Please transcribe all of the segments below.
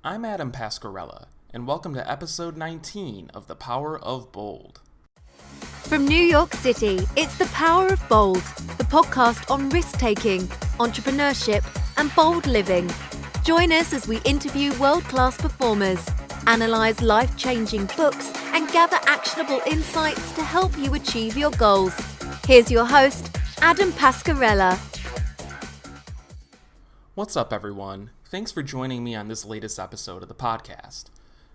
I'm Adam Pasquarella, and welcome to episode 19 of The Power of Bold. From New York City, it's The Power of Bold, the podcast on risk-taking, entrepreneurship, and bold living. Join us as we interview world-class performers, analyze life-changing books, and gather actionable insights to help you achieve your goals. Here's your host, Adam Pasquarella. What's up, everyone? Thanks for joining me on this latest episode of the podcast.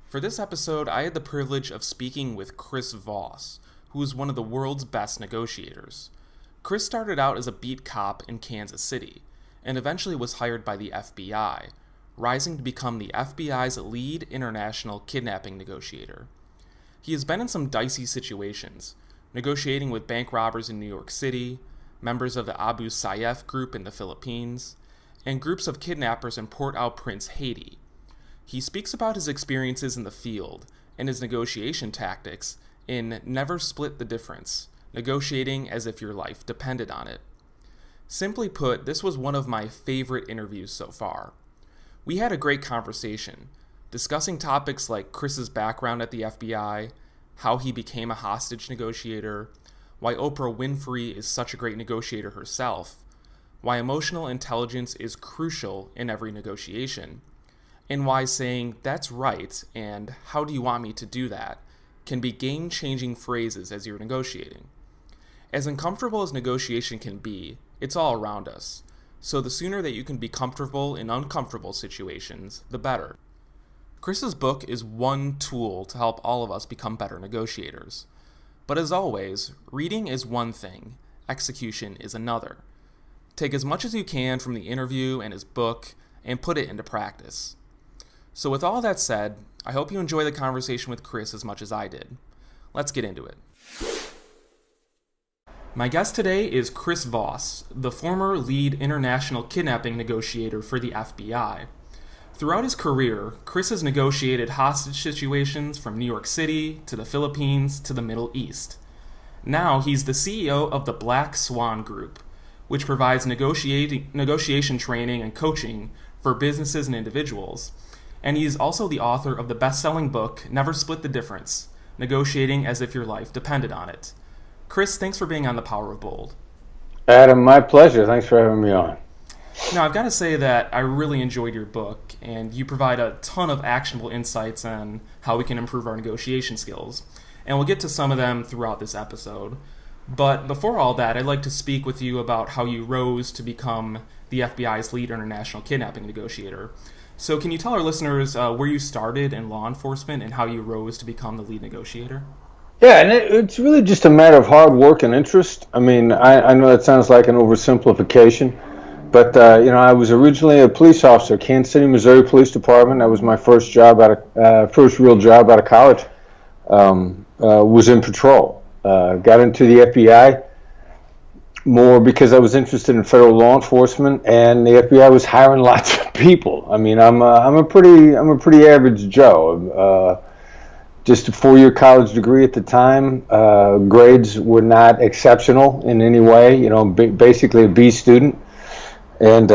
For this episode, I had the privilege of speaking with Chris Voss, who is one of the world's best negotiators. Chris started out as a beat cop in Kansas City, and eventually was hired by the FBI, rising to become the FBI's lead international kidnapping negotiator. He has been in some dicey situations, negotiating with bank robbers in New York City, members of the Abu Sayyaf group in the Philippines, and groups of kidnappers in Port-au-Prince, Haiti. He speaks about his experiences in the field and his negotiation tactics in Never Split the Difference, negotiating as if your life depended on it. Simply put, this was one of my favorite interviews so far. We had a great conversation, discussing topics like Chris's background at the FBI, how he became a hostage negotiator, why Oprah Winfrey is such a great negotiator herself, why emotional intelligence is crucial in every negotiation, and why saying, "that's right," and "how do you want me to do that," can be game-changing phrases as you're negotiating. As uncomfortable as negotiation can be, it's all around us, so the sooner that you can be comfortable in uncomfortable situations, the better. Chris's book is one tool to help all of us become better negotiators. But as always, reading is one thing, execution is another. Take as much as you can from the interview and his book and put it into practice. So with all that said, I hope you enjoy the conversation with Chris as much as I did. Let's get into it. My guest today is Chris Voss, the former lead international kidnapping negotiator for the FBI. Throughout his career, Chris has negotiated hostage situations from New York City to the Philippines to the Middle East. Now he's the CEO of the Black Swan Group, which provides negotiation training and coaching for businesses and individuals. And he's also the author of the best-selling book, Never Split the Difference, Negotiating as if your life depended on it. Chris, thanks for being on The Power of Bold. Adam, my pleasure. Thanks for having me on. Now, I've got to say that I really enjoyed your book, and you provide a ton of actionable insights on how we can improve our negotiation skills. And we'll get to some of them throughout this episode. But before all that, I'd like to speak with you about how you rose to become the FBI's lead international kidnapping negotiator. So can you tell our listeners where you started in law enforcement and how you rose to become the lead negotiator? Yeah, and it's really just a matter of hard work and interest. I mean, I know that sounds like an oversimplification, but I was originally a police officer, Kansas City, Missouri Police Department. That was my first job first real job out of college. Was in patrol. Got into the FBI more because I was interested in federal law enforcement, and the FBI was hiring lots of people. I mean, I'm a pretty average Joe. Just a 4-year college degree at the time. Grades were not exceptional in any way. Basically a B student, and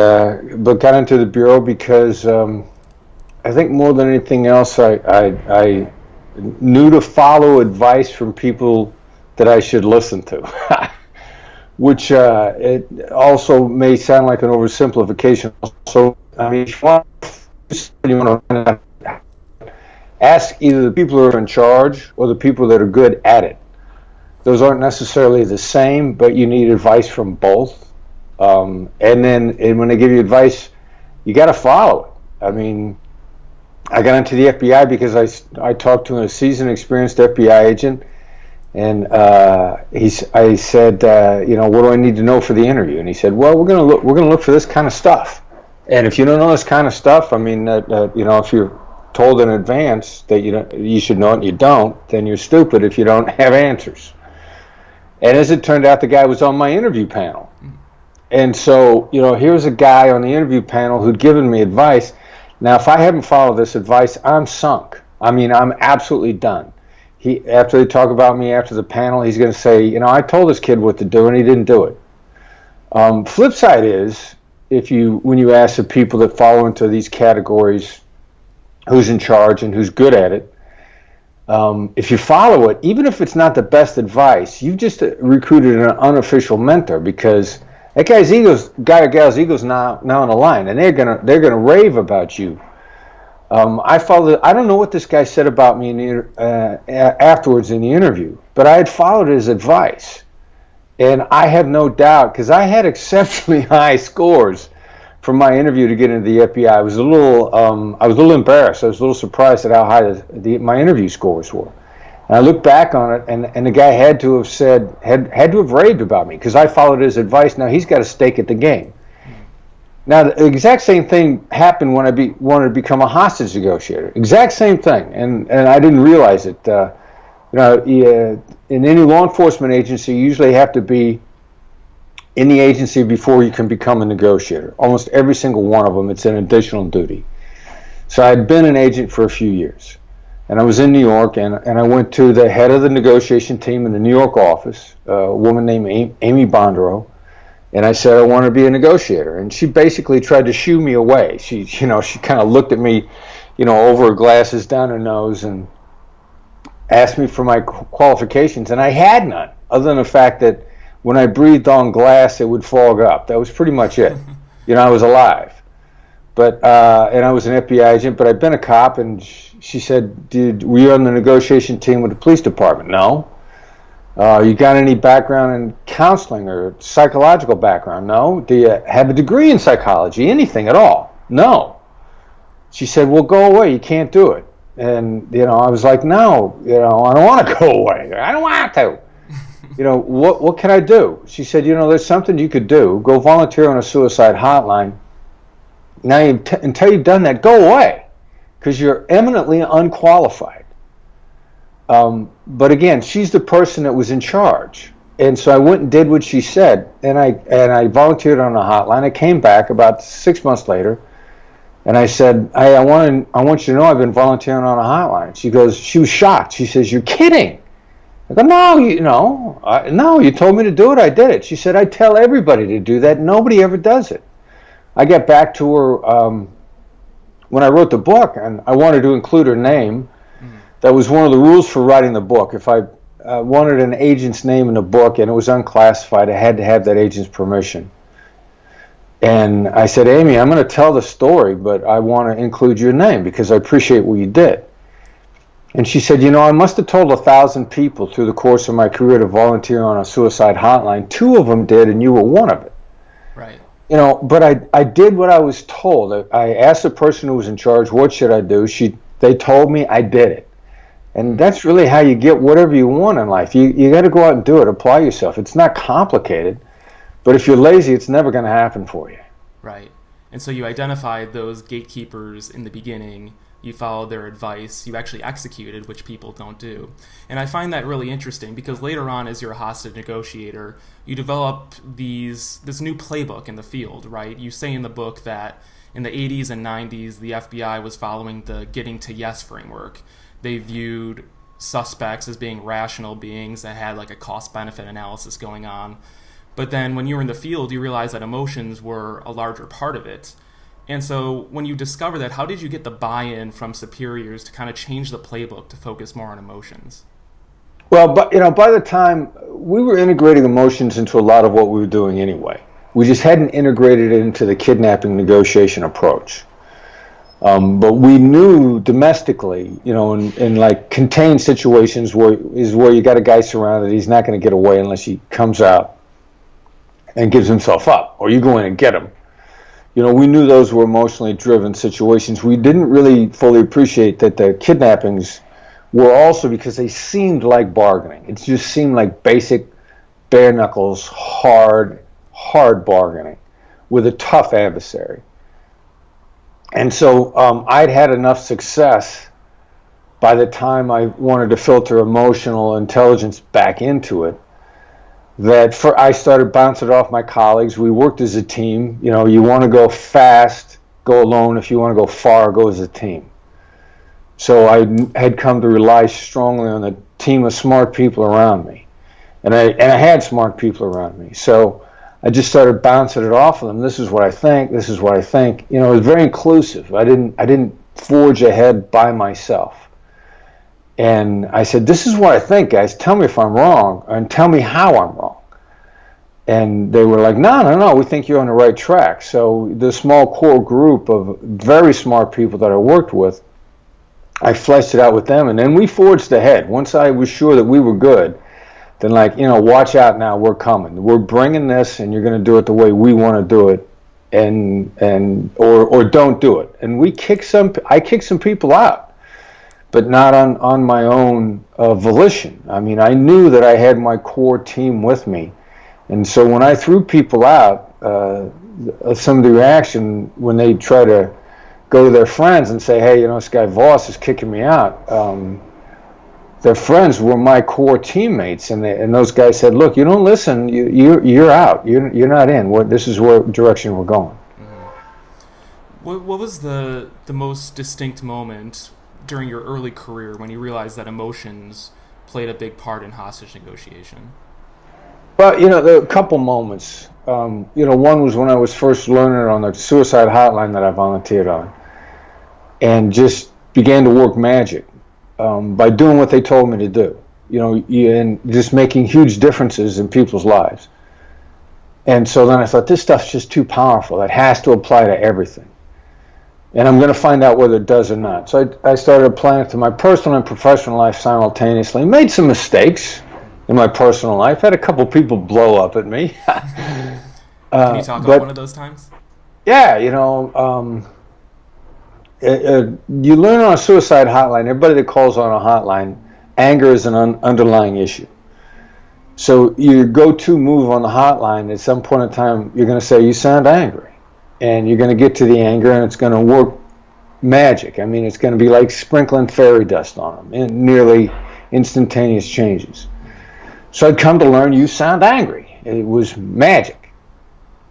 but got into the bureau because I think more than anything else, I knew to follow advice from people that I should listen to, which it also may sound like an oversimplification. So, I mean, if you want to ask either the people who are in charge or the people that are good at it. Those aren't necessarily the same, but you need advice from both. And when they give you advice, you got to follow it. I mean, I got into the FBI because I talked to a seasoned, experienced FBI agent. And I said, what do I need to know for the interview? And he said, well, we're gonna look for this kind of stuff. And if you don't know this kind of stuff, I mean, if you're told in advance that you should know it and you don't, then you're stupid if you don't have answers. And as it turned out, the guy was on my interview panel. And so, here's a guy on the interview panel who'd given me advice. Now, if I hadn't followed this advice, I'm sunk. I mean, I'm absolutely done. After they talk about me after the panel, he's going to say, I told this kid what to do and he didn't do it. Flip side is, when you ask the people that fall into these categories who's in charge and who's good at it. If you follow it, even if it's not the best advice, you've just recruited an unofficial mentor, because that guy or gal's ego's now on the line, and they're gonna rave about you. I don't know what this guy said about me afterwards in the interview, but I had followed his advice, and I have no doubt, because I had exceptionally high scores from my interview to get into the FBI. I was a little embarrassed. I was a little surprised at how high my interview scores were. And I look back on it, and the guy had to have raved about me, because I followed his advice. Now he's got a stake at the game. Now the exact same thing happened when I wanted to become a hostage negotiator. Exact same thing, and I didn't realize it. In any law enforcement agency, you usually have to be in the agency before you can become a negotiator. Almost every single one of them, it's an additional duty. So I had been an agent for a few years, and I was in New York, and I went to the head of the negotiation team in the New York office, a woman named Amy Bondero, and I said I want to be a negotiator, and she basically tried to shoo me away. She kind of looked at me, over her glasses, down her nose, and asked me for my qualifications, and I had none, other than the fact that when I breathed on glass, it would fog up. That was pretty much it. I was alive. But and I was an FBI agent, but I'd been a cop, and she said, were you on the negotiation team with the police department? No. You got any background in counseling or psychological background? No. Do you have a degree in psychology? Anything at all? No. She said, well, go away. You can't do it. And, I was like, no, I don't want to go away. I don't want to. What can I do? She said, there's something you could do. Go volunteer on a suicide hotline. Now, until you've done that, go away, because you're eminently unqualified. But again, she's the person that was in charge. And so I went and did what she said, and I volunteered on a hotline. I came back about 6 months later, and I said, I want you to know I've been volunteering on a hotline. She was shocked. She says, you're kidding. I go, no, you told me to do it. I did it. She said, I tell everybody to do that. Nobody ever does it. I got back to her when I wrote the book, and I wanted to include her name. That was one of the rules for writing the book. If I wanted an agent's name in the book and it was unclassified, I had to have that agent's permission. And I said, Amy, I'm going to tell the story, but I want to include your name because I appreciate what you did. And she said, I must have told 1,000 people through the course of my career to volunteer on a suicide hotline. 2 of them did, and you were one of it. Right. But I did what I was told. I asked the person who was in charge, what should I do? They told me, I did it. And that's really how you get whatever you want in life. You got to go out and do it. Apply yourself. It's not complicated. But if you're lazy, it's never going to happen for you. Right. And so you identified those gatekeepers in the beginning. You followed their advice. You actually executed, which people don't do. And I find that really interesting because later on, as you're a hostage negotiator, you develop this new playbook in the field, right? You say in the book that in the 80s and 90s, the FBI was following the getting to yes framework. They viewed suspects as being rational beings that had like a cost-benefit analysis going on. But then when you were in the field, you realized that emotions were a larger part of it. And so when you discover that, how did you get the buy-in from superiors to kind of change the playbook to focus more on emotions? Well, but by the time we were integrating emotions into a lot of what we were doing anyway, we just hadn't integrated it into the kidnapping negotiation approach. But we knew domestically, in like contained situations where you got a guy surrounded, he's not going to get away unless he comes out and gives himself up, or you go in and get him. We knew those were emotionally driven situations. We didn't really fully appreciate that the kidnappings were also because they seemed like bargaining. It just seemed like basic, bare knuckles, hard bargaining with a tough adversary. And so I'd had enough success by the time I wanted to filter emotional intelligence back into it that I started bouncing it off my colleagues. We worked as a team. You want to go fast, go alone. If you want to go far, go as a team. So I had come to rely strongly on a team of smart people around me. And I had smart people around me. So I just started bouncing it off of them. This is what I think. This is what I think. It was very inclusive. I didn't forge ahead by myself. And I said, this is what I think, guys. Tell me if I'm wrong, and tell me how I'm wrong. And they were like, no, we think you're on the right track. So the small core group of very smart people that I worked with, I fleshed it out with them, and then we forged ahead. Once I was sure that we were good, then watch out now, we're coming. We're bringing this, and you're going to do it the way we want to do it, or don't do it. And I kicked some people out, but not on my own volition. I mean, I knew that I had my core team with me. And so when I threw people out, some of the reaction when they try to go to their friends and say, hey, this guy Voss is kicking me out, their friends were my core teammates, and those guys said, look, you don't listen, you're out, you're not in. This is what direction we're going. What was the most distinct moment during your early career when you realized that emotions played a big part in hostage negotiation? Well, there were a couple moments. One was when I was first learning on the suicide hotline that I volunteered on, and just began to work magic by doing what they told me to do. And just making huge differences in people's lives. And so then I thought, this stuff's just too powerful. It has to apply to everything. And I'm going to find out whether it does or not. So I started applying it to my personal and professional life simultaneously. Made some mistakes in my personal life. Had a couple people blow up at me. Can you talk about one of those times? Yeah, you learn on a suicide hotline, everybody that calls on a hotline, anger is an underlying issue. So your go-to move on the hotline, at some point in time, you're going to say, you sound angry. And you're going to get to the anger, and it's going to work magic. I mean, it's going to be like sprinkling fairy dust on them, and nearly instantaneous changes. So I'd come to learn, you sound angry. It was magic.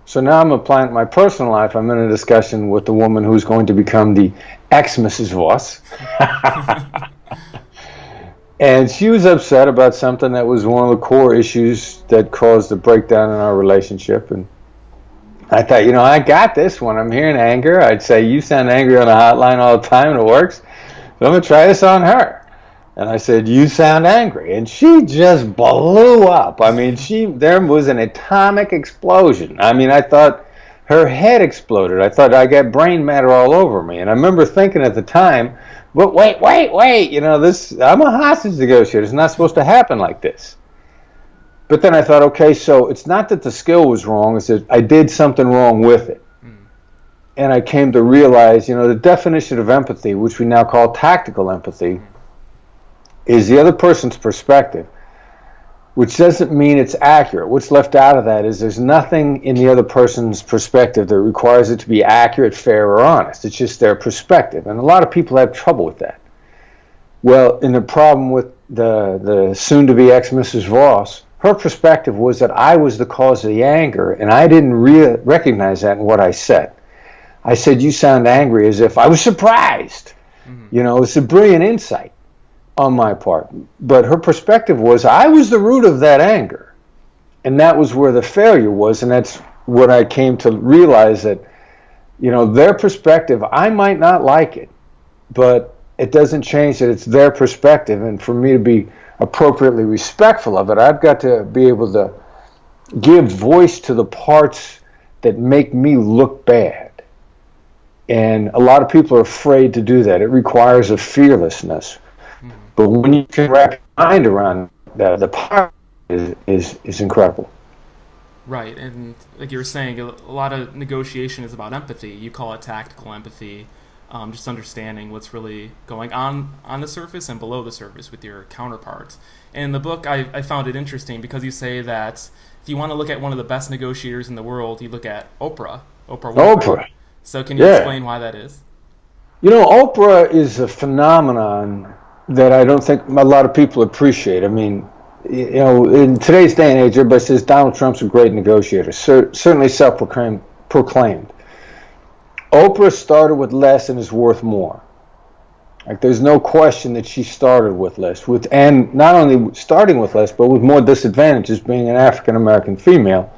So now I'm applying it to my personal life. I'm in a discussion with the woman who's going to become the ex-Mrs. Voss. And she was upset about something that was one of the core issues that caused the breakdown in our relationship. And I thought, I got this one. I'm hearing anger. I'd say, you sound angry on the hotline all the time, and it works. So I'm going to try this on her. And I said, you sound angry. And she just blew up. I mean, there was an atomic explosion. I mean, I thought her head exploded. I thought I got brain matter all over me. And I remember thinking at the time, but wait, I'm a hostage negotiator. It's not supposed to happen like this. But then I thought, okay, so it's not that the skill was wrong. It's that I did something wrong with it. And I came to realize, the definition of empathy, which we now call tactical empathy, is the other person's perspective, which doesn't mean it's accurate. What's left out of that is there's nothing in the other person's perspective that requires it to be accurate, fair, or honest. It's just their perspective. And a lot of people have trouble with that. Well, in the problem with the soon-to-be ex-Mrs. Voss, her perspective was that I was the cause of the anger, and I didn't recognize that in what I said. I said, you sound angry, as if I was surprised. It's a brilliant insight on my part. But her perspective was, I was the root of that anger. And that was where the failure was, and that's what I came to realize, that, their perspective, I might not like it, but it doesn't change that it's their perspective, and for me to be appropriately respectful of it, I've got to be able to give voice to the parts that make me look bad. And a lot of people are afraid to do that. It requires a fearlessness. But when you can wrap your mind around that, the power is incredible. Right, and like you were saying, a lot of negotiation is about empathy. You call it tactical empathy, just understanding what's really going on the surface and below the surface with your counterparts. And in the book, I found it interesting because you say that if you want to look at one of the best negotiators in the world, you look at Oprah Winfrey. Oprah. So can you explain why that is? Oprah is a phenomenon that I don't think a lot of people appreciate. I mean, in today's day and age, everybody says Donald Trump's a great negotiator, certainly self-proclaimed. Oprah started with less and is worth more. Like, there's no question that she started with less, and not only starting with less, but with more disadvantages, being an African-American female.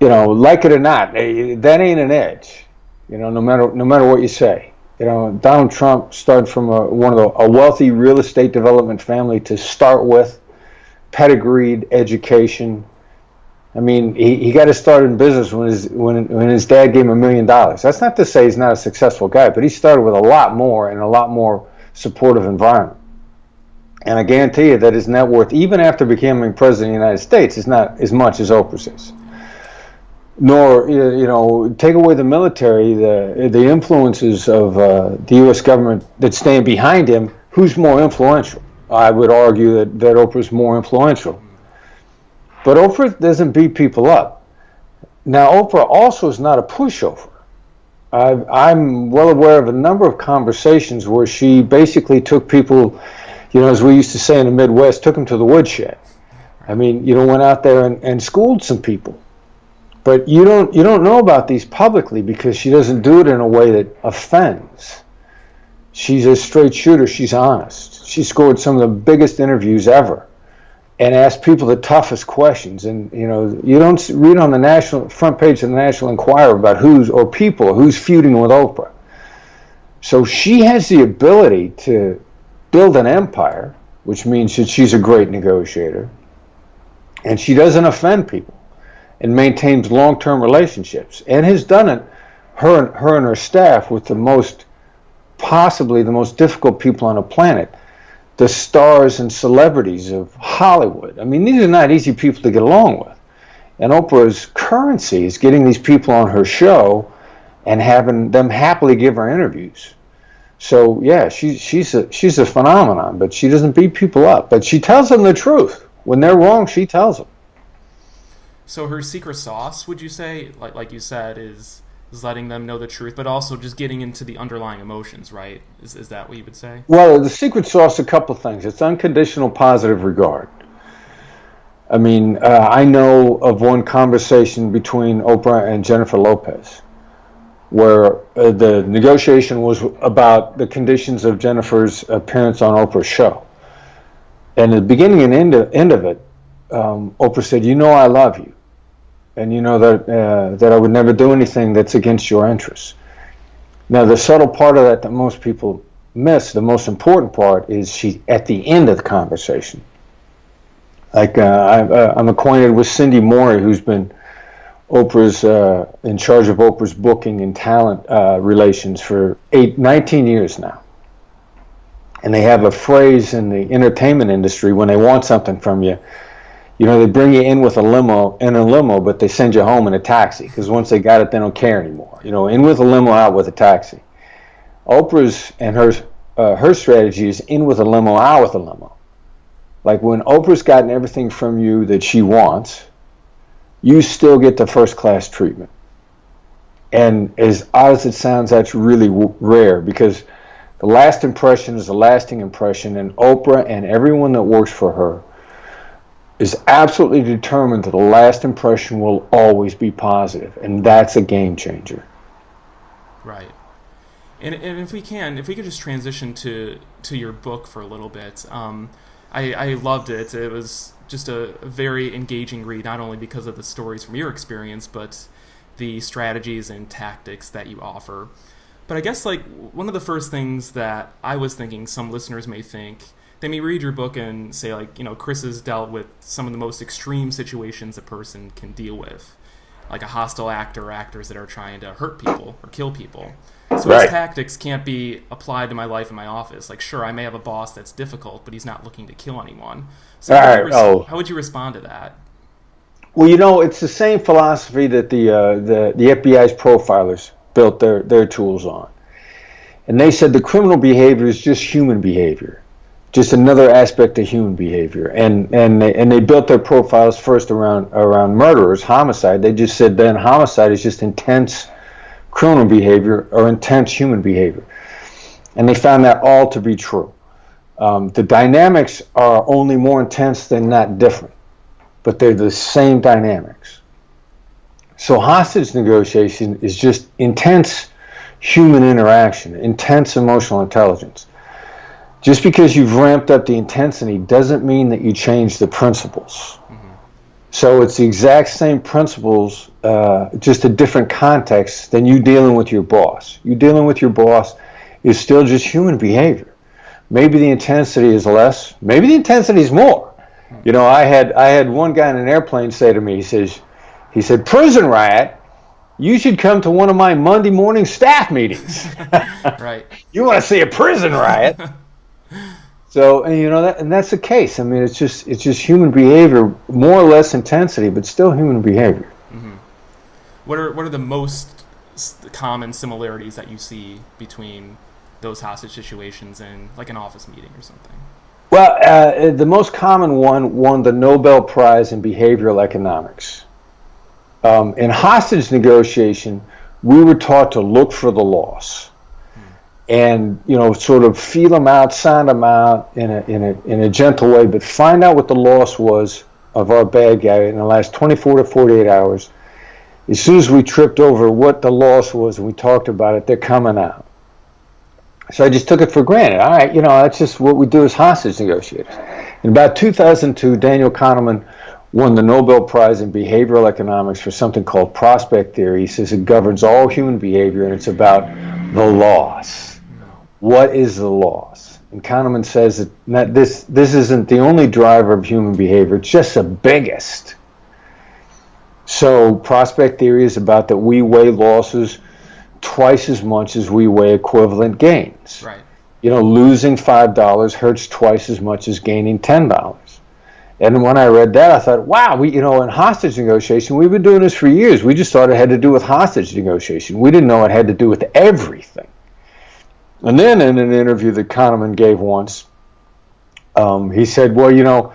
Like it or not, that ain't an edge, no matter what you say. Donald Trump started from a wealthy real estate development family to start with, pedigreed education. I mean, he got to start in business when his dad gave him $1 million. That's not to say he's not a successful guy, but he started with a lot more and a lot more supportive environment. And I guarantee you that his net worth, even after becoming president of the United States, is not as much as Oprah's is. Nor, take away the military, the influences of the U.S. government that stand behind him, who's more influential? I would argue that Oprah's more influential. But Oprah doesn't beat people up. Now, Oprah also is not a pushover. I'm well aware of a number of conversations where she basically took people, as we used to say in the Midwest, took them to the woodshed. I mean, went out there and schooled some people. But you don't know about these publicly because she doesn't do it in a way that offends. She's a straight shooter. She's honest. She scored some of the biggest interviews ever and asked people the toughest questions. And, you don't read on the national front page of the National Enquirer about who's feuding with Oprah. So she has the ability to build an empire, which means that she's a great negotiator. And she doesn't offend people and maintains long-term relationships, and has done it, her and her staff, with possibly the most difficult people on the planet, the stars and celebrities of Hollywood. I mean, these are not easy people to get along with. And Oprah's currency is getting these people on her show and having them happily give her interviews. So yeah, she's a phenomenon, but she doesn't beat people up. But she tells them the truth. When they're wrong, she tells them. So her secret sauce, would you say, like you said, is letting them know the truth, but also just getting into the underlying emotions, right? Is that what you would say? Well, the secret sauce, a couple things. It's unconditional positive regard. I mean, I know of one conversation between Oprah and Jennifer Lopez, where the negotiation was about the conditions of Jennifer's appearance on Oprah's show. And at the beginning and end of it, Oprah said, I love you. And that I would never do anything that's against your interests. Now, the subtle part of that most people miss, the most important part, is she at the end of the conversation. Like, I'm acquainted with Cindy Morey, who's been in charge of Oprah's booking and talent relations for 19 years now. And they have a phrase in the entertainment industry when they want something from you. They bring you in with a limo, but they send you home in a taxi, because once they got it, they don't care anymore. In with a limo, out with a taxi. Oprah's and her strategy is in with a limo, out with a limo. Like, when Oprah's gotten everything from you that she wants, you still get the first class treatment. And as odd as it sounds, that's really rare, because the last impression is a lasting impression, and Oprah and everyone that works for her is absolutely determined that the last impression will always be positive, and that's a game changer. Right. And if we could just transition to your book for a little bit. I loved it. It was just a very engaging read, not only because of the stories from your experience, but the strategies and tactics that you offer. But I guess, one of the first things that I was thinking some listeners may think, they may read your book and say, Chris has dealt with some of the most extreme situations a person can deal with, like a hostile actor or actors that are trying to hurt people or kill people. So Right. His tactics can't be applied to my life in my office. Sure, I may have a boss that's difficult, but he's not looking to kill anyone. So how would you respond to that? Well, it's the same philosophy that the FBI's profilers built their tools on. And they said the criminal behavior is just human behavior. Just another aspect of human behavior, and they built their profiles first around murderers, homicide. They just said then homicide is just intense criminal behavior or intense human behavior, and they found that all to be true. The dynamics are only more intense than not different, but they're the same dynamics. So hostage negotiation is just intense human interaction, intense emotional intelligence. Just because you've ramped up the intensity doesn't mean that you change the principles. Mm-hmm. So it's the exact same principles, just a different context than you dealing with your boss. You dealing with your boss, is still just human behavior. Maybe the intensity is less. Maybe the intensity is more. I had one guy in an airplane say to me, he said, "Prison riot, you should come to one of my Monday morning staff meetings." Right. You want to see a prison riot? So, and that's the case. I mean, it's just human behavior, more or less intensity, but still human behavior. Mm-hmm. What are the most common similarities that you see between those hostage situations and like an office meeting or something? Well, the most common one won the Nobel Prize in behavioral economics. In hostage negotiation, we were taught to look for the loss, and sort of feel them out, sound them out in a gentle way, but find out what the loss was of our bad guy in the last 24 to 48 hours. As soon as we tripped over what the loss was and we talked about it, they're coming out. So I just took it for granted. All right, that's just what we do as hostage negotiators. In about 2002, Daniel Kahneman won the Nobel Prize in behavioral economics for something called prospect theory. He says it governs all human behavior, and it's about the loss. What is the loss? And Kahneman says that this isn't the only driver of human behavior, it's just the biggest. So prospect theory is about that we weigh losses twice as much as we weigh equivalent gains. Right. Losing $5 hurts twice as much as gaining $10. And when I read that, I thought, wow, in hostage negotiation, we've been doing this for years. We just thought it had to do with hostage negotiation. We didn't know it had to do with everything. And then in an interview that Kahneman gave once, he said, well,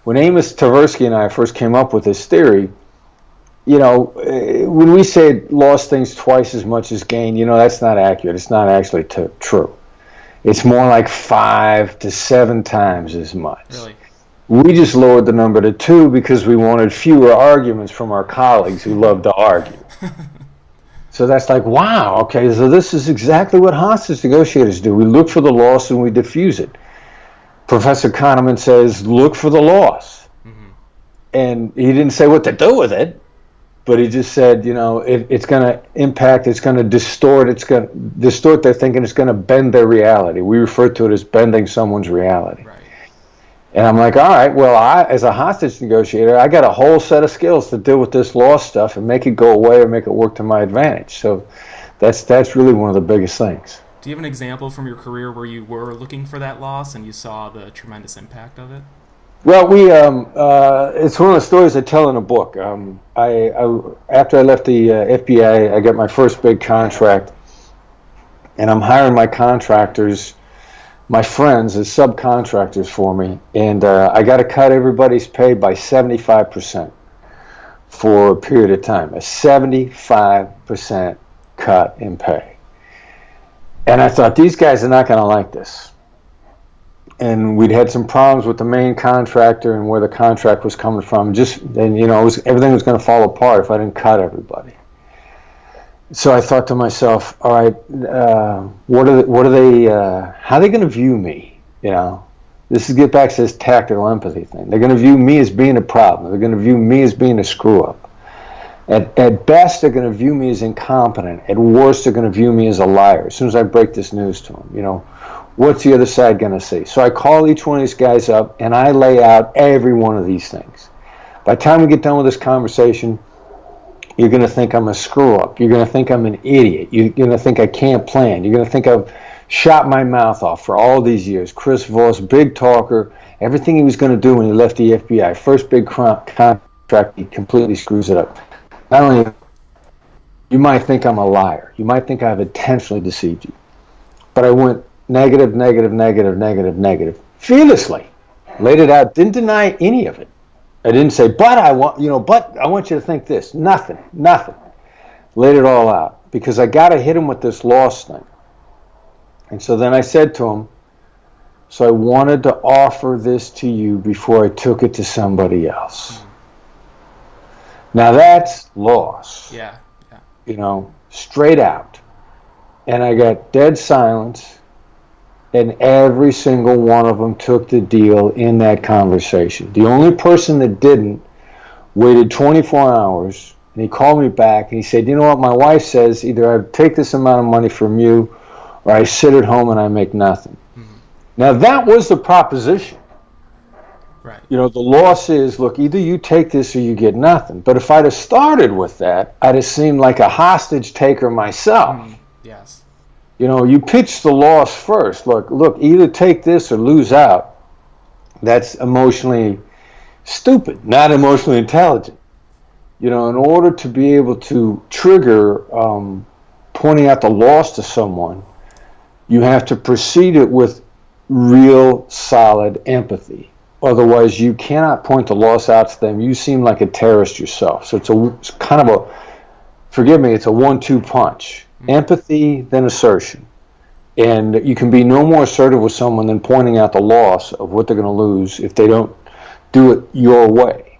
when Amos Tversky and I first came up with this theory, when we say lost things twice as much as gain, that's not accurate. It's not actually true. It's more like 5 to 7 times as much. Really? We just lowered the number to 2 because we wanted fewer arguments from our colleagues who love to argue. So that's like, wow, okay, so this is exactly what hostage negotiators do. We look for the loss and we diffuse it. Professor Kahneman says, look for the loss. Mm-hmm. And he didn't say what to do with it, but he just said, it's going to impact, it's going to distort their thinking, it's going to bend their reality. We refer to it as bending someone's reality. Right. And I'm like, all right, well, as a hostage negotiator, I got a whole set of skills to deal with this loss stuff and make it go away or make it work to my advantage. So that's really one of the biggest things. Do you have an example from your career where you were looking for that loss and you saw the tremendous impact of it? Well, it's one of the stories I tell in a book. After I left the FBI, I got my first big contract, and I'm hiring my contractors, my friends, as subcontractors for me, and I got to cut everybody's pay by 75% for a period of time, a 75% cut in pay. And I thought, these guys are not going to like this. And we'd had some problems with the main contractor and where the contract was coming from. Everything was going to fall apart if I didn't cut everybody. So I thought to myself, all right, how are they going to view me? This is get back to this tactical empathy thing. They're going to view me as being a problem. They're going to view me as being a screw up. At best, they're going to view me as incompetent. At worst, they're going to view me as a liar. As soon as I break this news to them, what's the other side going to say? So I call each one of these guys up and I lay out every one of these things. By the time we get done with this conversation, you're going to think I'm a screw-up. You're going to think I'm an idiot. You're going to think I can't plan. You're going to think I've shot my mouth off for all these years. Chris Voss, big talker, everything he was going to do when he left the FBI, first big contract, he completely screws it up. Not only, you might think I'm a liar. You might think I've intentionally deceived you. But I went negative, negative, negative, negative, negative, fearlessly. Laid it out, didn't deny any of it. I didn't say, but I want you to think this. Nothing. Laid it all out because I got to hit him with this loss thing. And so then I said to him, so I wanted to offer this to you before I took it to somebody else. Now that's loss. Yeah. Straight out. And I got dead silence. And every single one of them took the deal in that conversation. The only person that didn't waited 24 hours, and he called me back, and he said, you know what, my wife says either I take this amount of money from you or I sit at home and I make nothing. Mm-hmm. Now, that was the proposition. Right. The loss is, look, either you take this or you get nothing. But if I'd have started with that, I'd have seemed like a hostage taker myself. Yes. You pitch the loss first. Look, either take this or lose out. That's emotionally stupid, not emotionally intelligent. In order to be able to trigger pointing out the loss to someone, you have to precede it with real solid empathy. Otherwise, you cannot point the loss out to them. You seem like a terrorist yourself. So it's kind of it's a 1-2 punch. Mm-hmm. Empathy, then assertion. And you can be no more assertive with someone than pointing out the loss of what they're going to lose if they don't do it your way.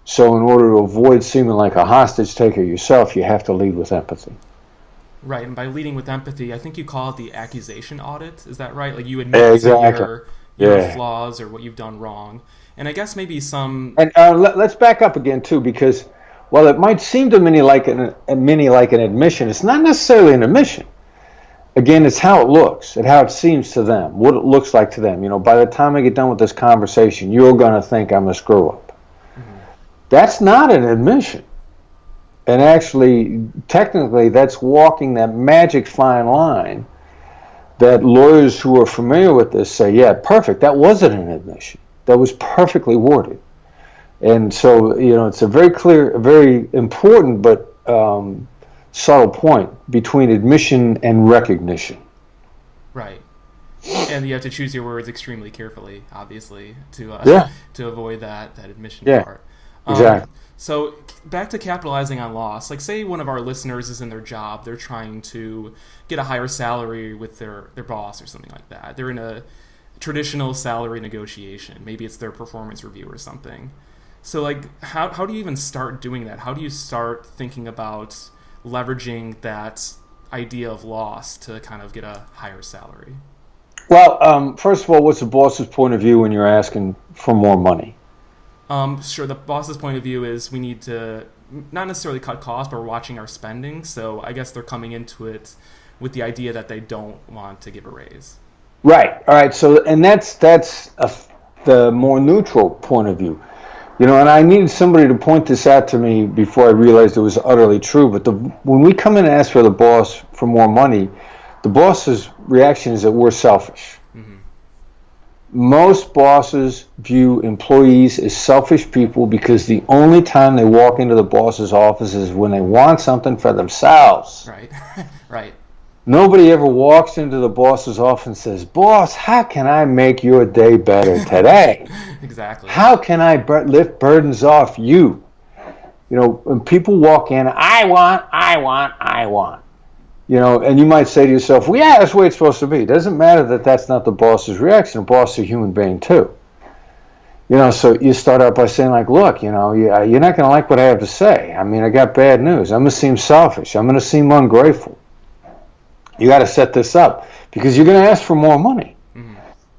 So in order to avoid seeming like a hostage taker yourself, you have to lead with empathy. Right, and by leading with empathy, I think you call it the accusation audit. Is that right? Like you admit to your flaws or what you've done wrong. And I guess maybe some... And let's back up again, too, because while it might seem to many like an admission, it's not necessarily an admission. Again, it's how it looks and how it seems to them, what it looks like to them. By the time I get done with this conversation, you're going to think I'm a screw-up. Mm-hmm. That's not an admission. And actually, technically, that's walking that magic fine line that lawyers who are familiar with this say, yeah, perfect, that wasn't an admission. That was perfectly worded. And so, it's a very clear, very important, but subtle point between admission and recognition. Right. And you have to choose your words extremely carefully, obviously, to avoid that admission part. Exactly. So back to capitalizing on loss. Like, say one of our listeners is in their job. They're trying to get a higher salary with their boss or something like that. They're in a traditional salary negotiation. Maybe it's their performance review or something. So, like, how do you even start doing that? How do you start thinking about leveraging that idea of loss to kind of get a higher salary? Well, first of all, what's the boss's point of view when you're asking for more money? Sure, the boss's point of view is we need to not necessarily cut costs, but we're watching our spending. So I guess they're coming into it with the idea that they don't want to give a raise. Right. All right. So, and that's the more neutral point of view. And I needed somebody to point this out to me before I realized it was utterly true. But when we come in and ask for the boss for more money, the boss's reaction is that we're selfish. Mm-hmm. Most bosses view employees as selfish people because the only time they walk into the boss's office is when they want something for themselves. Right. Right. Nobody ever walks into the boss's office and says, "Boss, how can I make your day better today?" Exactly. How can I lift burdens off you? When people walk in, I want. And you might say to yourself, well, yeah, that's the way it's supposed to be. It doesn't matter that that's not the boss's reaction. The boss is a human being too. So you start out by saying, like, look, you're not going to like what I have to say. I mean, I got bad news. I'm going to seem selfish. I'm going to seem ungrateful. You got to set this up because you're going to ask for more money. Mm-hmm.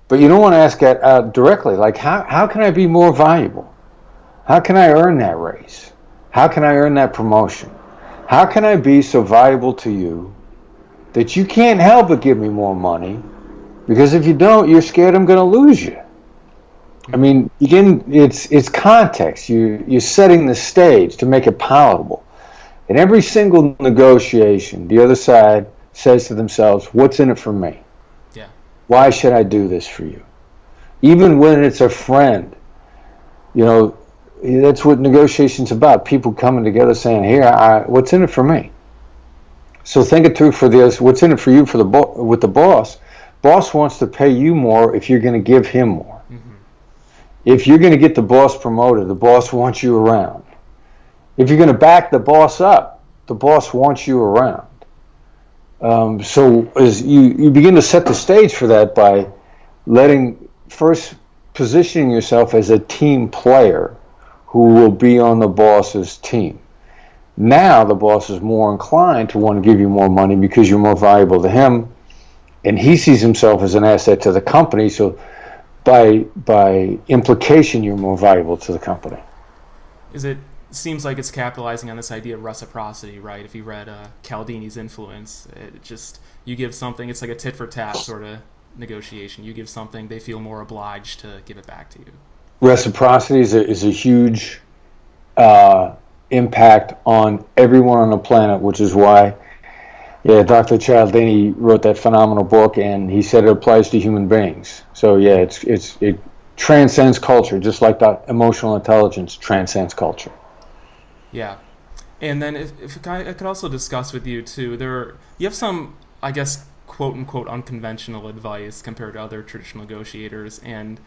But you don't want to ask that directly. Like, how can I be more valuable? How can I earn that raise? How can I earn that promotion? How can I be so valuable to you that you can't help but give me more money? Because if you don't, you're scared I'm going to lose you. I mean, again, it's context. You're setting the stage to make it palatable. In every single negotiation, the other side says to themselves, what's in it for me? Yeah. Why should I do this for you? Even when it's a friend, that's what negotiation's about. People coming together saying, here, what's in it for me? So think it through for this. What's in it for you with the boss? Boss wants to pay you more if you're going to give him more. Mm-hmm. If you're going to get the boss promoted, the boss wants you around. If you're going to back the boss up, the boss wants you around. So as you begin to set the stage for that by first positioning yourself as a team player who will be on the boss's team. Now the boss is more inclined to want to give you more money because you're more valuable to him, and he sees himself as an asset to the company, so by implication you're more valuable to the company. Is it seems like it's capitalizing on this idea of reciprocity, right? If you read Cialdini's Influence, it just, you give something, it's like a tit for tat sort of negotiation. You give something, they feel more obliged to give it back to you. Reciprocity is a huge impact on everyone on the planet, which is why Dr. Cialdini wrote that phenomenal book, and he said it applies to human beings. So it transcends culture, just like that emotional intelligence transcends culture. Yeah. And then if I could also discuss with you too, you have some, I guess, quote unquote unconventional advice compared to other traditional negotiators. And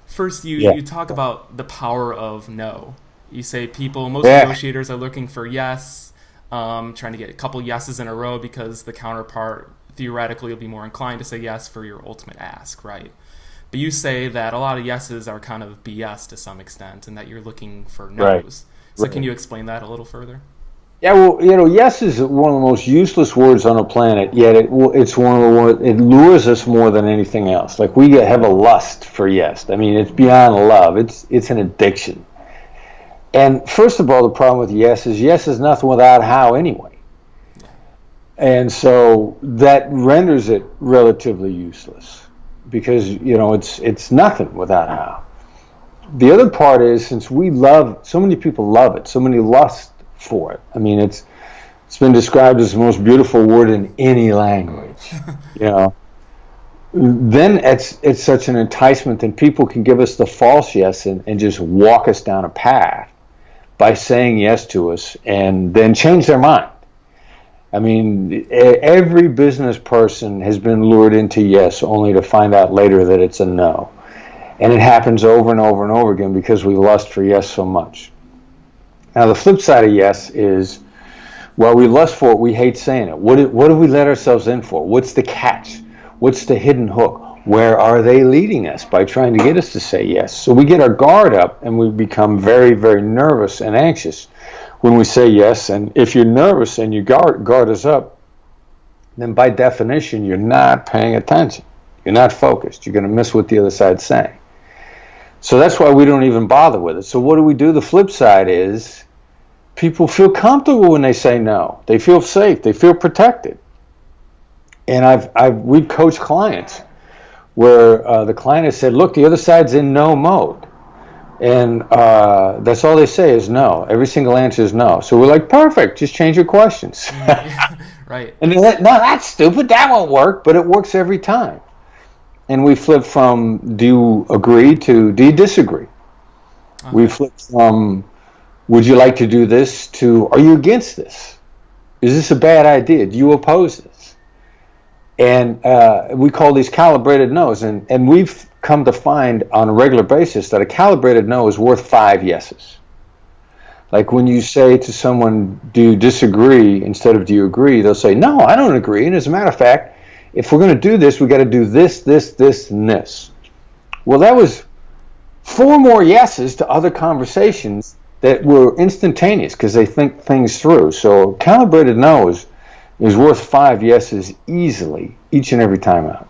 first you talk about the power of no. You say most negotiators are looking for yes, trying to get a couple yeses in a row because the counterpart theoretically will be more inclined to say yes for your ultimate ask, right? But you say that a lot of yeses are kind of BS to some extent, and that you're looking for no's. Right. So can you explain that a little further? Yeah, well, yes is one of the most useless words on the planet, yet it's one of the ones, it lures us more than anything else. Like, we have a lust for yes. I mean, it's beyond love. It's an addiction. And first of all, the problem with yes is nothing without how anyway. And so that renders it relatively useless because, it's nothing without how. The other part is, since so many people love it, so many lust for it. I mean, it's been described as the most beautiful word in any language. Then it's such an enticement, and people can give us the false yes and just walk us down a path by saying yes to us and then change their mind. I mean, every business person has been lured into yes only to find out later that it's a no. And it happens over and over and over again because we lust for yes so much. Now, the flip side of yes is, while we lust for it, we hate saying it. What do we let ourselves in for? What's the catch? What's the hidden hook? Where are they leading us by trying to get us to say yes? So we get our guard up and we become very, very nervous and anxious when we say yes. And if you're nervous and your guard is up, then by definition, you're not paying attention. You're not focused. You're going to miss what the other side's saying. So that's why we don't even bother with it. So what do? The flip side is people feel comfortable when they say no. They feel safe. They feel protected. And we've coached clients where the client has said, look, the other side's in no mode. And that's all they say is no. Every single answer is no. So we're like, perfect. Just change your questions. Right. And they're like, no, that's stupid. That won't work. But it works every time. And we flip from do you agree to do you disagree? Okay. We flip from would you like to do this to are you against this? Is this a bad idea? Do you oppose this? And we call these calibrated no's. And we've come to find on a regular basis that a calibrated no is worth 5 yeses. Like when you say to someone, do you disagree instead of do you agree? They'll say, no, I don't agree. And as a matter of fact, if we're going to do this, we got to do this, this, this, and this. Well, that was 4 more yeses to other conversations that were instantaneous because they think things through. So calibrated no is worth 5 yeses easily each and every time out.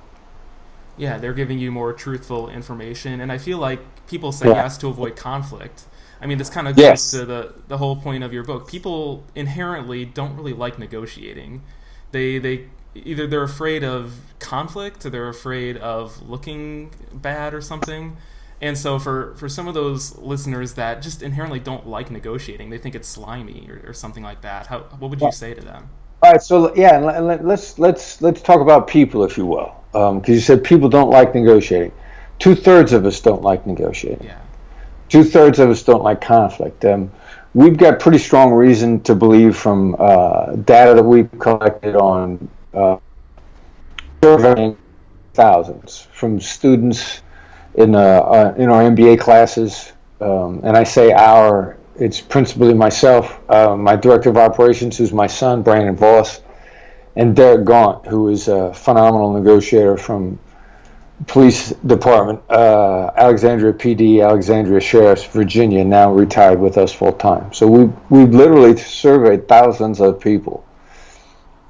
Yeah, they're giving you more truthful information, and I feel like people say yes to avoid conflict. I mean, this kind of goes to the whole point of your book. People inherently don't really like negotiating. They either they're afraid of conflict or they're afraid of looking bad or something. And so for some of those listeners that just inherently don't like negotiating, they think it's slimy or something like that. What would you say to them? All right, so let's talk about people, if you will, because you said people don't like negotiating. 2/3 of us don't like negotiating. Yeah. 2/3 of us don't like conflict. We've got pretty strong reason to believe from data that we've collected on surveying thousands from students in our MBA classes, and I say it's principally myself, my director of operations, who's my son, Brandon Voss, and Derek Gaunt, who is a phenomenal negotiator from police department, Alexandria PD, Alexandria Sheriff's, Virginia, now retired with us full time. So we literally surveyed thousands of people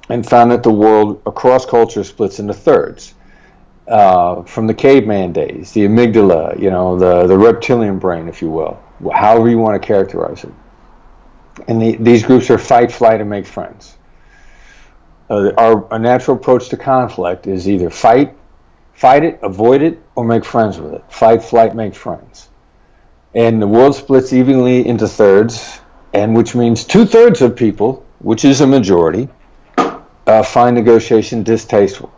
and found that the world across culture splits into thirds. From the caveman days, the amygdala, the reptilian brain, if you will, however you want to characterize it. And these groups are fight, flight, and make friends. Our natural approach to conflict is either fight it, avoid it, or make friends with it. Fight, flight, make friends. And the world splits evenly into thirds, and which means 2/3 of people, which is a majority, find negotiation distasteful.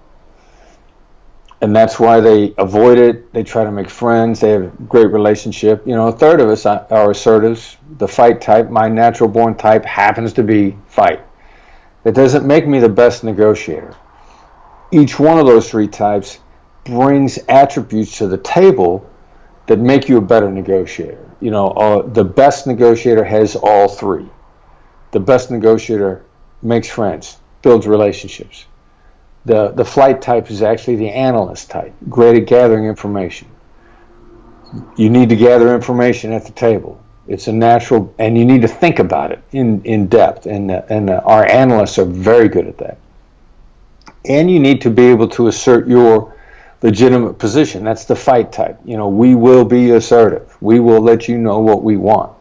And that's why they avoid it. They try to make friends. They have a great relationship. You know, a third of us are assertives. The fight type, my natural born type, happens to be fight. That doesn't make me the best negotiator. Each one of those three types brings attributes to the table that make you a better negotiator. You know, the best negotiator has all three. The best negotiator makes friends, builds relationships. The flight type is actually the analyst type, great at gathering information. You need to gather information at the table. It's a natural, and you need to think about it in depth, and our analysts are very good at that. And you need to be able to assert your legitimate position. That's the fight type. You know, we will be assertive. We will let you know what we want.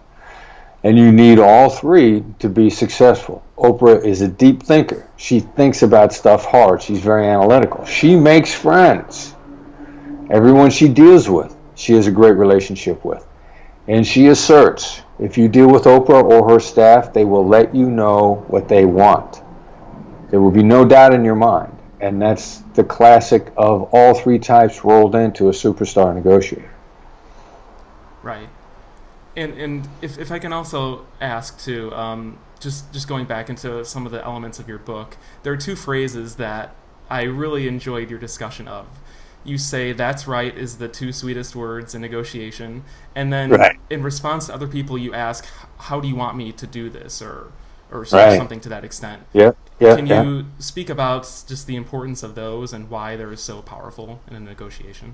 And you need all three to be successful. Oprah is a deep thinker. She thinks about stuff hard. She's very analytical. She makes friends. Everyone she deals with, she has a great relationship with. And she asserts. If you deal with Oprah or her staff, they will let you know what they want. There will be no doubt in your mind. And that's the classic of all three types rolled into a superstar negotiator. Right. And if I can also ask too, just going back into some of the elements of your book, there are two phrases that I really enjoyed your discussion of. You say, "That's right" is the two sweetest words in negotiation, and then in response to other people, you ask, "How do you want me to do this?" or something to that extent. Can you speak about just the importance of those and why they're so powerful in a negotiation?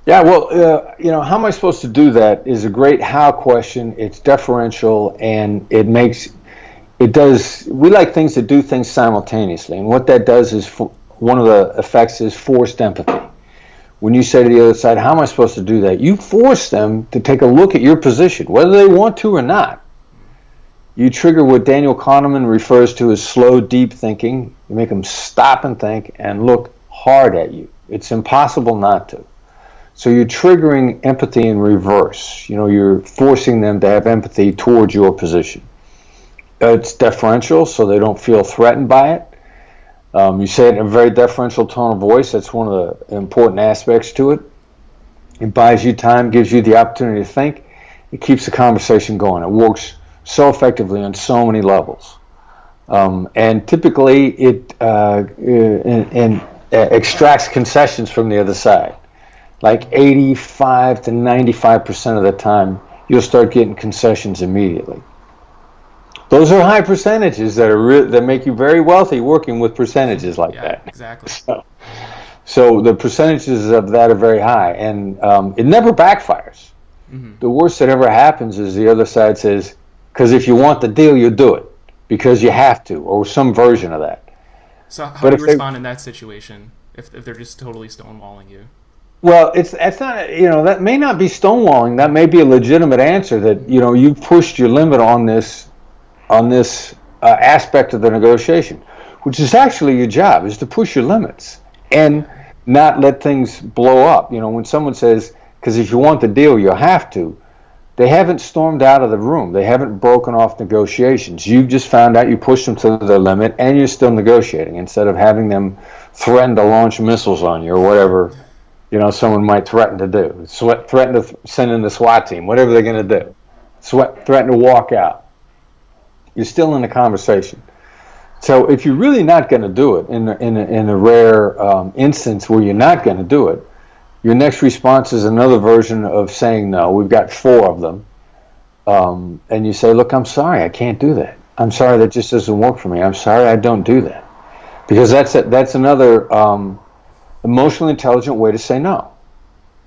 Yeah, well, you know, how am I supposed to do that is a great how question. It's deferential, and we like things that do things simultaneously. And what that does is, one of the effects is forced empathy. When you say to the other side, how am I supposed to do that? You force them to take a look at your position, whether they want to or not. You trigger what Daniel Kahneman refers to as slow, deep thinking. You make them stop and think and look hard at you. It's impossible not to. So you're triggering empathy in reverse. You know, you're forcing them to have empathy towards your position. It's deferential, so they don't feel threatened by it. You say it in a very deferential tone of voice. That's one of the important aspects to it. It buys you time, gives you the opportunity to think. It keeps the conversation going. It works so effectively on so many levels. And typically it extracts concessions from the other side. Like 85 to 95% of the time, you'll start getting concessions immediately. Those are high percentages that make you very wealthy working with percentages like that. Exactly. So the percentages of that are very high, and it never backfires. Mm-hmm. The worst that ever happens is the other side says, because if you want the deal, you'll do it because you have to, or some version of that. So how do you respond in that situation if they're just totally stonewalling you? Well, it's not, you know, that may not be stonewalling. That may be a legitimate answer that, you know, you've pushed your limit on this aspect of the negotiation, which is actually your job, is to push your limits and not let things blow up. You know, when someone says, because if you want the deal, you'll have to, they haven't stormed out of the room. They haven't broken off negotiations. You've just found out you pushed them to their limit and you're still negotiating instead of having them threaten to launch missiles on you or whatever, you know, someone might threaten to do. Threaten to send in the SWAT team, whatever they're going to do. Threaten to walk out. You're still in the conversation. So if you're really not going to do it, in a rare instance where you're not going to do it, your next response is another version of saying no. We've got 4 of them. And you say, look, I'm sorry, I can't do that. I'm sorry, that just doesn't work for me. I'm sorry, I don't do that. Because that's another emotionally intelligent way to say no.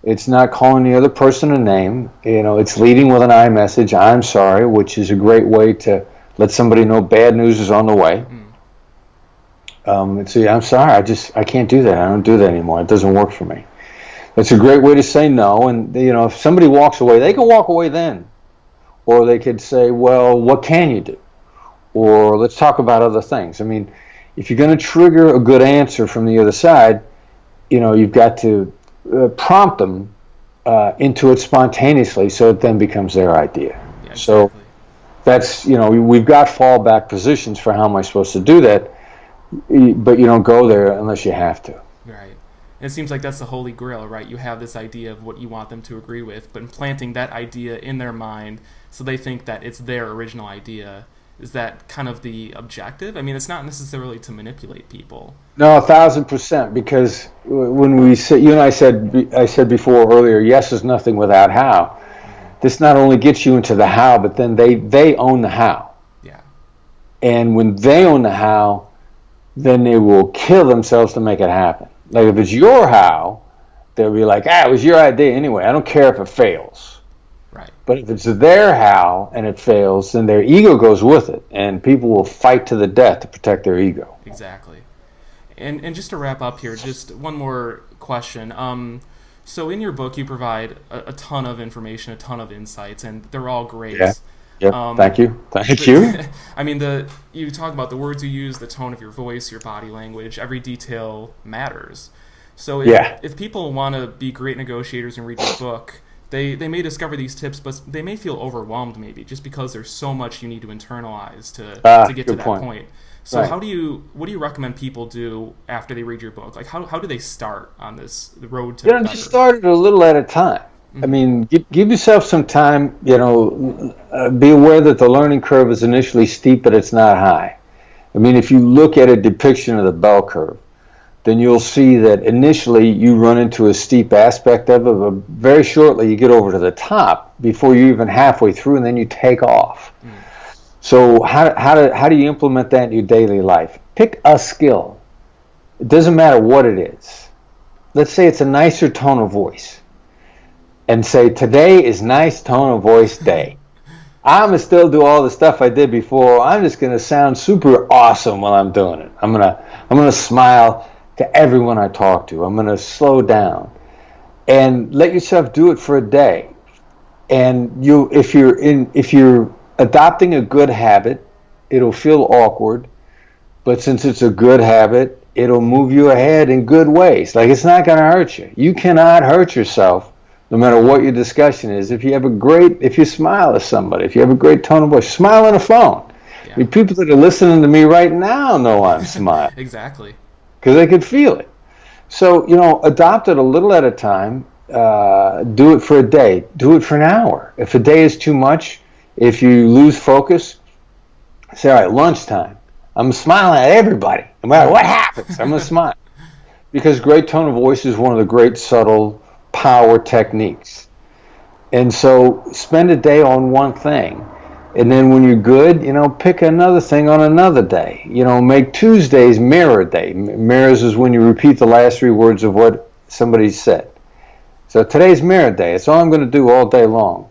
It's not calling the other person a name. You know, it's leading with an I message, I'm sorry, which is a great way to let somebody know bad news is on the way. And say, I'm sorry, I can't do that. I don't do that anymore. It doesn't work for me. That's a great way to say no. And, you know, if somebody walks away, they can walk away then. Or they could say, well, what can you do? or let's talk about other things. I mean, if you're going to trigger a good answer from the other side, you've got to prompt them into it spontaneously, so it then becomes their idea. Yeah, exactly. So that's, we've got fallback positions for how am I supposed to do that, but you don't go there unless you have to. Right. And it seems like that's the Holy Grail, right? You have this idea of what you want them to agree with, but implanting that idea in their mind so they think that it's their original idea. Is that kind of the objective? I mean, it's not necessarily to manipulate people. No, 1,000%, because when we said, you and I said before earlier, yes is nothing without how. This not only gets you into the how, but then they own the how. Yeah. And when they own the how, then they will kill themselves to make it happen. Like if it's your how, they'll be like, it was your idea anyway. I don't care if it fails. Right. But if it's their how and it fails, then their ego goes with it, and people will fight to the death to protect their ego. Exactly. And just to wrap up here, just one more question. So in your book, you provide a ton of information, a ton of insights, and they're all great. Yeah. Thank you. Thank you. I mean, you talk about the words you use, the tone of your voice, your body language. Every detail matters. So if people want to be great negotiators and read your book, they may discover these tips, but they may feel overwhelmed maybe just because there's so much you need to internalize to get to that point. So right. What do you recommend people do after they read your book? Like how do they start on the road to better? Just start it a little at a time. Mm-hmm. I mean, give yourself some time, be aware that the learning curve is initially steep, but it's not high. I mean, if you look at a depiction of the bell curve, then you'll see that initially you run into a steep aspect of it, but very shortly you get over to the top before you're even halfway through, and then you take off. Mm. So how do you implement that in your daily life? Pick a skill. It doesn't matter what it is. Let's say it's a nicer tone of voice. And say, today is nice tone of voice day. I'm going to still do all the stuff I did before. I'm just going to sound super awesome while I'm doing it. I'm going to smile to everyone I talk to. I'm going to slow down. And let yourself do it for a day. And if you're adopting a good habit, it'll feel awkward, but since it's a good habit, it'll move you ahead in good ways. Like, it's not going to hurt you. You cannot hurt yourself, no matter what your discussion is. If you smile at somebody, if you have a great tone of voice, smile on the phone. Yeah. I mean, people that are listening to me right now know I'm smiling. Exactly. Because they could feel it. So, adopt it a little at a time. Do it for a day. Do it for an hour. If a day is too much, if you lose focus, say, all right, lunchtime. I'm smiling at everybody. No matter what happens, I'm going to smile. Because great tone of voice is one of the great subtle power techniques. And so spend a day on one thing. And then when you're good, pick another thing on another day. Make Tuesdays mirror day. Mirrors is when you repeat the last 3 words of what somebody said. So today's mirror day. It's all I'm going to do all day long.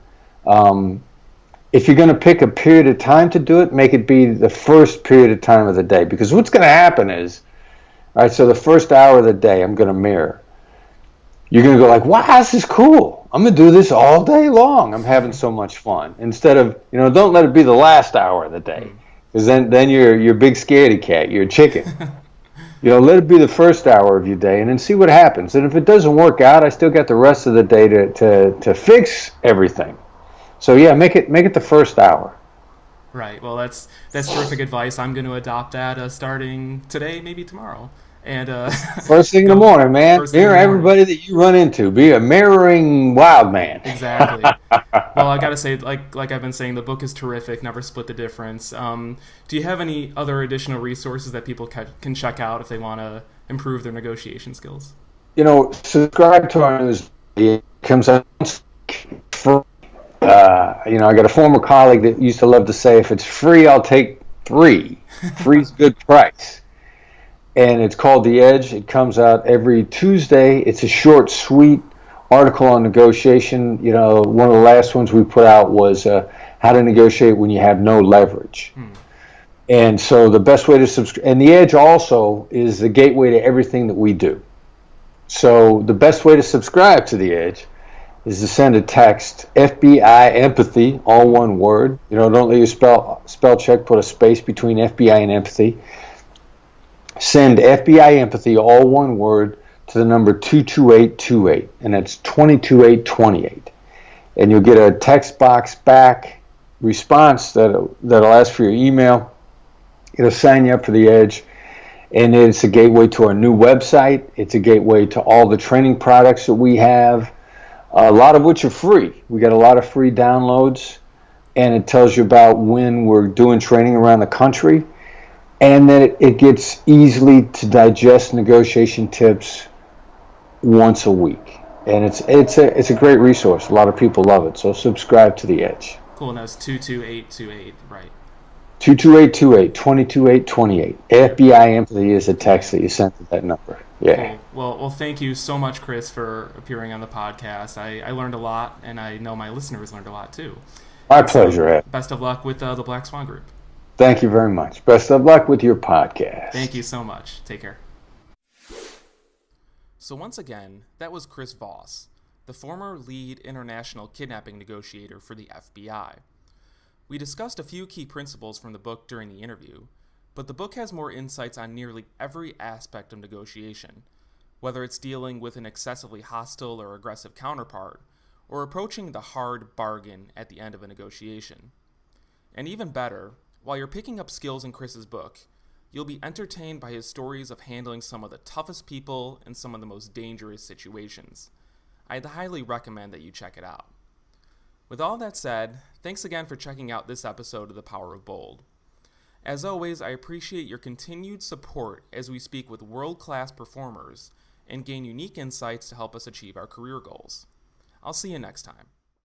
If you're going to pick a period of time to do it, make it be the first period of time of the day. Because what's going to happen is, all right, so the first hour of the day, I'm going to mirror. You're going to go like, wow, this is cool. I'm going to do this all day long. I'm having so much fun. Instead of, don't let it be the last hour of the day. Because then you're a big scaredy cat. You're a chicken. Let it be the first hour of your day and then see what happens. And if it doesn't work out, I still got the rest of the day to fix everything. So yeah, make it the first hour. Right. Well, that's terrific advice. I'm going to adopt that starting today, maybe tomorrow. And first thing in the morning, man. Mirror everybody that you run into. Be a mirroring wild man. Exactly. Well, I got to say, like I've been saying, the book is terrific. Never Split the Difference. Do you have any other additional resources that people can check out if they want to improve their negotiation skills? Subscribe to our news. It comes out free. I got a former colleague that used to love to say, if it's free, I'll take 3. Free's good price. And it's called The Edge. It comes out every Tuesday. It's a short, sweet article on negotiation. One of the last ones we put out was how to negotiate when you have no leverage. And so the best way to subscribe, and The Edge also is the gateway to everything that we do. So the best way to subscribe to The Edge is to send a text, FBI empathy, all one word. Don't let your spell check put a space between FBI and empathy. Send FBI empathy, all one word, to the number 22828, and that's 22828. And you'll get a text box back response that'll ask for your email. It'll sign you up for the Edge, and it's a gateway to our new website. It's a gateway to all the training products that we have, a lot of which are free. We got a lot of free downloads, and it tells you about when we're doing training around the country, and that it gets easily to digest negotiation tips once a week. And it's a great resource. A lot of people love it. So subscribe to the Edge. Cool. And that was 22828, right? 22828, 22828. FBI empathy is a text that you send to that number. Yeah. Cool. Well, thank you so much, Chris, for appearing on the podcast. I learned a lot, and I know my listeners learned a lot too. My pleasure, Ed. Best of luck with the Black Swan Group. Thank you very much. Best of luck with your podcast. Thank you so much. Take care. So once again, that was Chris Voss, the former lead international kidnapping negotiator for the FBI. We discussed a few key principles from the book during the interview, but the book has more insights on nearly every aspect of negotiation, whether it's dealing with an excessively hostile or aggressive counterpart, or approaching the hard bargain at the end of a negotiation. And even better, while you're picking up skills in Chris's book, you'll be entertained by his stories of handling some of the toughest people in some of the most dangerous situations. I'd highly recommend that you check it out. With all that said, thanks again for checking out this episode of The Power of Bold. As always, I appreciate your continued support as we speak with world-class performers and gain unique insights to help us achieve our career goals. I'll see you next time.